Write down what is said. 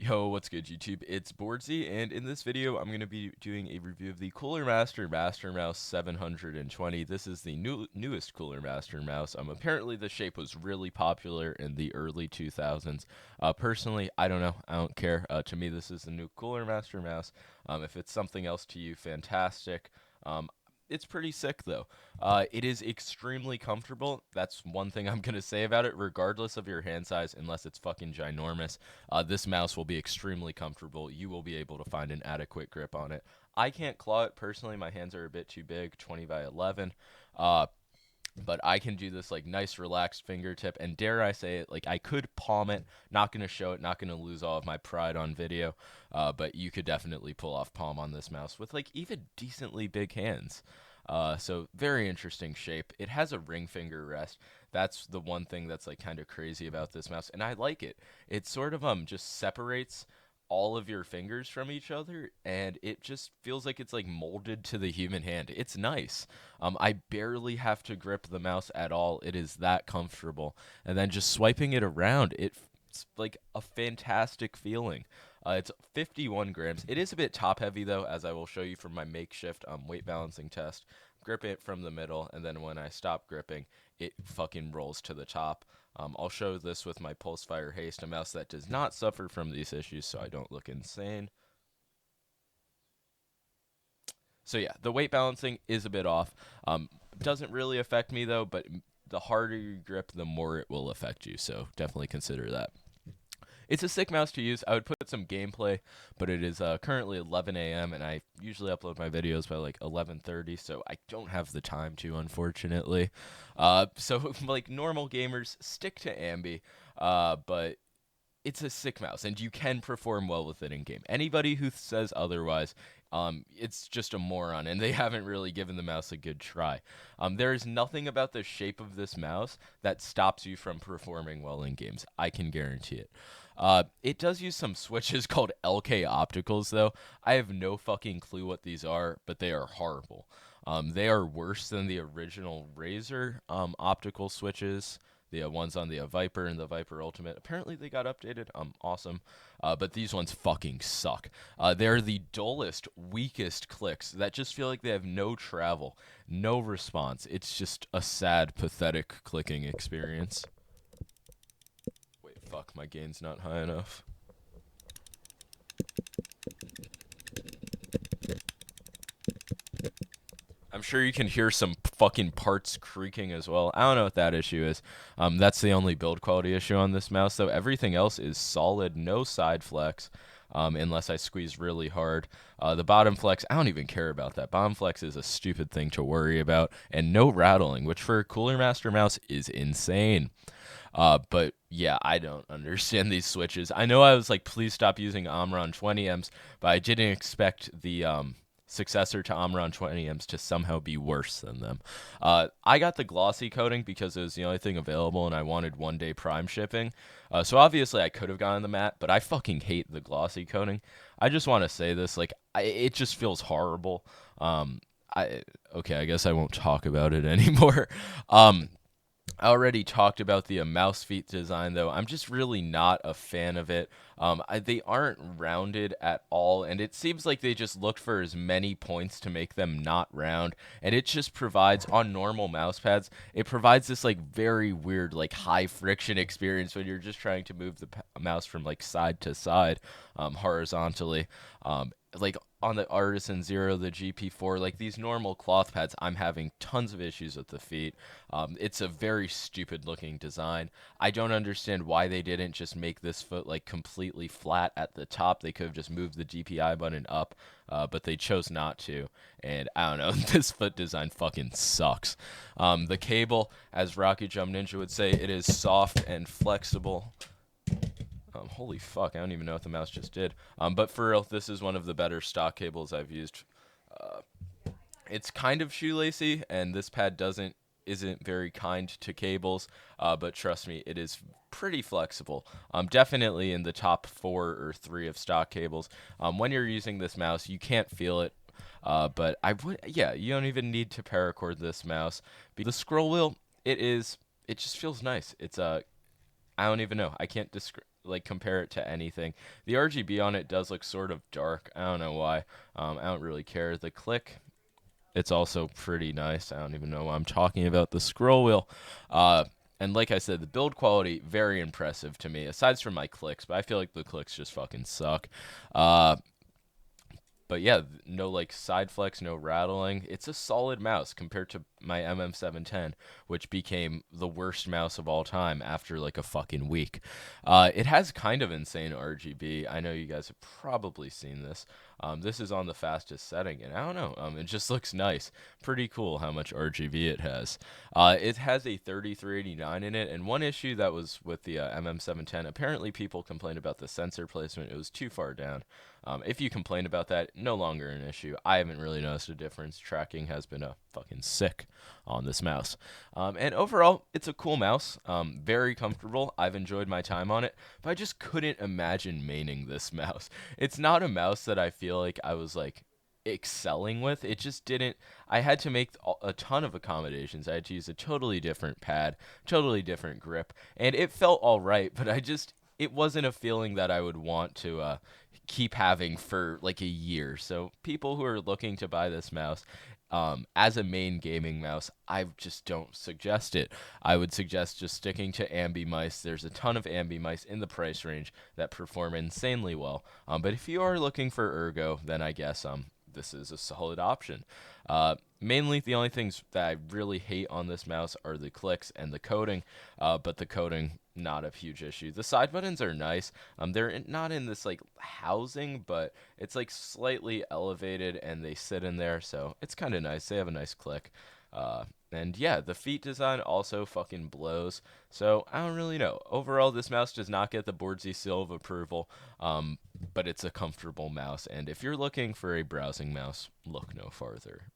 Yo, what's good YouTube? It's Boardsy, and in this video, I'm going to be doing a review of the Cooler Master Mouse 720. This is the newest Cooler Master mouse. Apparently the shape was really popular in the early 2000s. Personally, I don't know. I don't care. To me, this is the new Cooler Master mouse. If it's something else to you, fantastic. It's pretty sick though. It is extremely comfortable. That's one thing I'm gonna say about it, regardless of your hand size, unless it's fucking ginormous. This mouse will be extremely comfortable. You will be able to find an adequate grip on it. I can't claw it personally. My hands are a bit too big, 20 by 11. Uh, but I can do this like nice relaxed fingertip, and dare I say it, like I could palm it. Not gonna show it, not gonna lose all of my pride on video, but you could definitely pull off palm on this mouse with like even decently big hands. So very interesting shape. It has a ring finger rest. That's the one thing that's like kind of crazy about this mouse, and I like it. It sort of just separates all of your fingers from each other, and it just feels like it's like molded to the human hand. It's nice. I barely have to grip the mouse at all. It is that comfortable, and then just swiping it around, it's like a fantastic feeling. It's 51 grams. It is a bit top heavy though, as I will show you from my makeshift weight balancing test. Grip it from the middle, and then when I stop gripping, it fucking rolls to the top. I'll show this with my Pulsefire Haste, a mouse that does not suffer from these issues, so I don't look insane. So yeah, the weight balancing is a bit off. Doesn't really affect me though, but the harder you grip, the more it will affect you. So definitely consider that. It's a sick mouse to use. I would put some gameplay, but it is currently 11 a.m. and I usually upload my videos by like 11:30, so I don't have the time to, unfortunately. So like normal gamers, stick to Ambi, but it's a sick mouse, and you can perform well with it in game. Anybody who says otherwise, it's just a moron, and they haven't really given the mouse a good try. There is nothing about the shape of this mouse that stops you from performing well in games. I can guarantee it. It does use some switches called LK opticals, though. I have no fucking clue what these are, but they are horrible. They are worse than the original Razer optical switches, the ones on the Viper and the Viper Ultimate. Apparently they got updated. Awesome. But these ones fucking suck. They're the dullest, weakest clicks that just feel like they have no travel, no response. It's just a sad, pathetic clicking experience. Wait, fuck, my gain's not high enough. I'm sure you can hear some fucking parts creaking as well. I don't know what that issue is. That's the only build quality issue on this mouse, though. Everything else is solid, no side flex, unless I squeeze really hard. The bottom flex, I don't even care about that. Bottom flex is a stupid thing to worry about, and no rattling, which for a Cooler Master mouse is insane. But yeah, I don't understand these switches. I know I was like, please stop using Omron 20Ms, but I didn't expect the successor to Omron 20Ms to somehow be worse than them. I got the glossy coating because it was the only thing available, and I wanted 1-day Prime shipping. So obviously I could have gotten the matte, but I fucking hate the glossy coating. I just want to say this, like, it just feels horrible. Okay, I guess I won't talk about it anymore. I already talked about the mouse feet design, though. I'm just really not a fan of it. They aren't rounded at all, and it seems like they just looked for as many points to make them not round. And it just provides, on normal mouse pads, it provides this like very weird, like high friction experience when you're just trying to move the mouse from like side to side, horizontally. Like on the Artisan Zero, the GP4, like these normal cloth pads, I'm having tons of issues with the feet. It's a very stupid looking design. I don't understand why they didn't just make this foot like completely flat at the top. They could have just moved the DPI button up, but they chose not to. And I don't know, this foot design fucking sucks. The cable, as Rocket Jump Ninja would say, it is soft and flexible. Holy fuck, I don't even know what the mouse just did. But for real, this is one of the better stock cables I've used. Uh, it's kind of shoelacy, and this pad isn't very kind to cables, but trust me, it is pretty flexible. Definitely in the top 4 or 3 of stock cables. When you're using this mouse, you can't feel it. But yeah, you don't even need to paracord this mouse. The scroll wheel, it just feels nice. It's I don't even know. I can't describe. like compare it to anything. The RGB on it does look sort of dark. I don't know why. I don't really care. The click, it's also pretty nice. I don't even know what I'm talking about. The scroll wheel. And like I said, the build quality, very impressive to me, aside from my clicks, but I feel like the clicks just fucking suck. Uh, but yeah, no like side flex, no rattling. It's a solid mouse compared to my MM710, which became the worst mouse of all time after like a fucking week. It has kind of insane RGB. I know you guys have probably seen this. This is on the fastest setting, and I don't know. It just looks nice. Pretty cool how much RGB it has. It has a 3389 in it, and one issue that was with the MM710, apparently people complained about the sensor placement. It was too far down. If you complain about that, no longer an issue. I haven't really noticed a difference. Tracking has been fucking sick on this mouse. And overall, it's a cool mouse. Very comfortable. I've enjoyed my time on it, but I just couldn't imagine maining this mouse. It's not a mouse that I feel like I was like excelling with. It just didn't. I had to make a ton of accommodations. I had to use a totally different pad, totally different grip, and it felt all right, but it wasn't a feeling that I would want to keep having for like a year. So people who are looking to buy this mouse as a main gaming mouse, I just don't suggest it. I would suggest just sticking to ambi mice. There's a ton of ambi mice in the price range that perform insanely well. But if you are looking for ergo, then I guess this is a solid option. Mainly, the only things that I really hate on this mouse are the clicks and the coding, but the coding, not a huge issue. The side buttons are nice. Not in this like housing, but it's like slightly elevated and they sit in there, so it's kind of nice. They have a nice click. And yeah, the feet design also fucking blows. So I don't really know. Overall, this mouse does not get the Boardsy seal of approval, but it's a comfortable mouse. And if you're looking for a browsing mouse, look no farther.